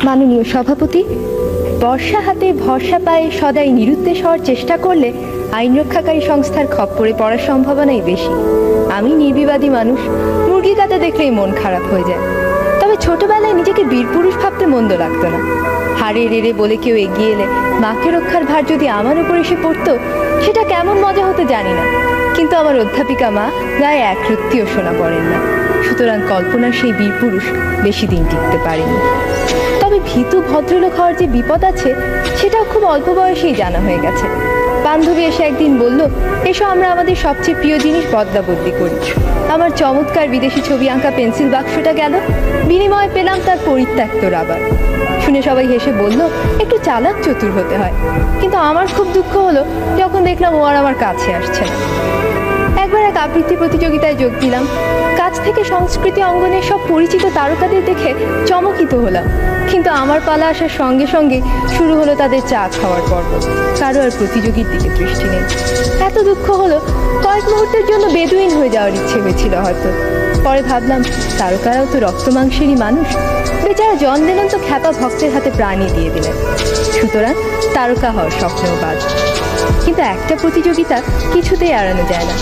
মাননীয় সভাপতি, বর্ষা হাতে ভরসা পায়ে সদাই নিরুদ্দেশ হওয়ার চেষ্টা করলে আইন রক্ষাকারী সংস্থার খপ্পরে পড়ার সম্ভাবনাই বেশি। আমি নির্বিবাদী মানুষ, মুরগি কাটা দেখলেই মন খারাপ হয়ে যায়। তবে ছোটবেলায় নিজেকে বীরপুরুষ ভাবতে মন্দ লাগতো না। হাড়ে রেড়ে বলে কেউ এগিয়ে এলে মাকে রক্ষার ভার যদি আমার উপর এসে পড়তো, সেটা কেমন মজা হতো জানি না। কিন্তু আমার অধ্যাপিকা মা গায়ে এক রত্তিও শোনা পড়েন না, সুতরাং কল্পনার সেই বীরপুরুষ বেশি দিন টিকতে পারেনি। তবে ভীতু ভদ্রলোক হওয়ার যে বিপদ আছে, সেটাও খুব অল্প বয়সেই জানা হয়ে গেছে। বান্ধবী এসে একদিন বলল, এসো আমরা আমাদের সবচেয়ে প্রিয় জিনিস বদলা বদলি করি। আমার চমৎকার বিদেশি ছবি আঁকা পেন্সিল বাক্সটা গেল, বিনিময়ে পেলাম তার পরিত্যক্ত রাবার। শুনে সবাই হেসে বলল, একটু চালাক চতুর হতে হয়। কিন্তু আমার খুব দুঃখ হলো যখন দেখলাম ও আর আমার কাছে আসছে না। একবার এক আবৃত্তি প্রতিযোগিতায় যোগ দিলাম। কাছ থেকে সংস্কৃতি অঙ্গনের সব পরিচিত তারকাদের দেখে চমকিত হলাম, কিন্তু আমার পালা আসার সঙ্গে সঙ্গে শুরু হলো তাদের চা খাওয়ার পর্ব। কারো আর প্রতিযোগীর দিকে দৃষ্টি নেই। এত দুঃখ হলো, কয়েক মুহূর্তের জন্য বেদুইন হয়ে যাওয়ার ইচ্ছে হয়েছিল হয়তো। পরে ভাবলাম, তারকারাও তো রক্ত মাংসেরই মানুষ। বেচারা জন লেনন তো খ্যাপা ভক্তের হাতে প্রাণী দিয়ে দিলেন, সুতরাং তারকা হওয়ার স্বপ্নেও বাদ। কিন্তু একটা প্রতিযোগিতা কিছুতেই এড়ানো যায় না।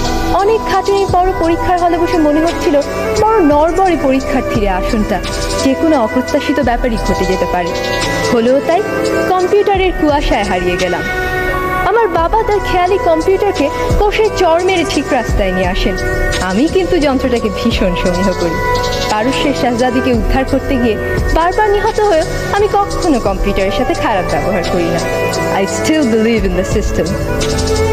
অনেক খাটুনির পর পরীক্ষার হলে বসে মনে হচ্ছিল বড় নড়বড়ে পরীক্ষার্থীর আসনটা, যে কোনো অপ্রত্যাশিত ব্যাপারই ঘটে যেতে পারে। হলেও তাই, কম্পিউটারের কুয়াশায় হারিয়ে গেলাম। আমার বাবা তার খেয়ালি কম্পিউটারকে কষে চড় মেরে ঠিক রাস্তায় নিয়ে আসেন। আমি কিন্তু যন্ত্রটাকে ভীষণ সমীহ করি। পারস্যের শাহজাদিকে উদ্ধার করতে গিয়ে বারবার নিহত হয়েও আমি কখনো কম্পিউটারের সাথে খারাপ ব্যবহার করি না। I still believe in the system.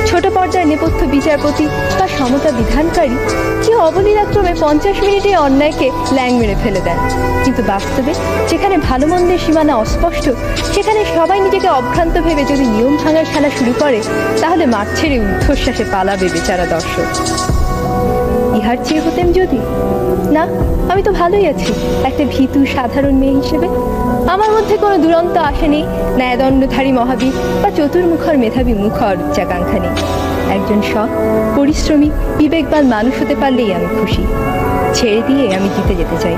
ছোট পর্দার নেপথ্য বিচারপতি বা সমতা বিধানকারী কেউ অবলীলাক্রমে 50 মিনিটে অন্যায়কে ল্যাং মেরে ফেলে দেন। কিন্তু বাস্তবে যেখানে ভালো মন্দের সীমানা অস্পষ্ট, সেখানে সবাই নিজেকে অভ্রান্ত ভেবে যদি নিয়ম ভাঙার খেলা শুরু করে, তাহলে মাঠ ছেড়ে ঊর্ধ্বশ্বাসে পালাবে বেচারা দর্শক। ইহার চেয়ে হতেন যদি না, আমি তো ভালোই আছি একটা ভীতু সাধারণ মেয়ে হিসেবে। আমার মধ্যে কোনো দুরন্ত আশা নেই, ন্যায়দণ্ডধারী মহাবীর বা চতুর্মুখর মেধাবী মুখর উচ্চাকাঙ্ক্ষা নেই। একজন সৎ, পরিশ্রমী, বিবেকবান মানুষ হতে পারলেই আমি খুশি। ছেড়ে দিয়ে আমি জিতে যেতে চাই।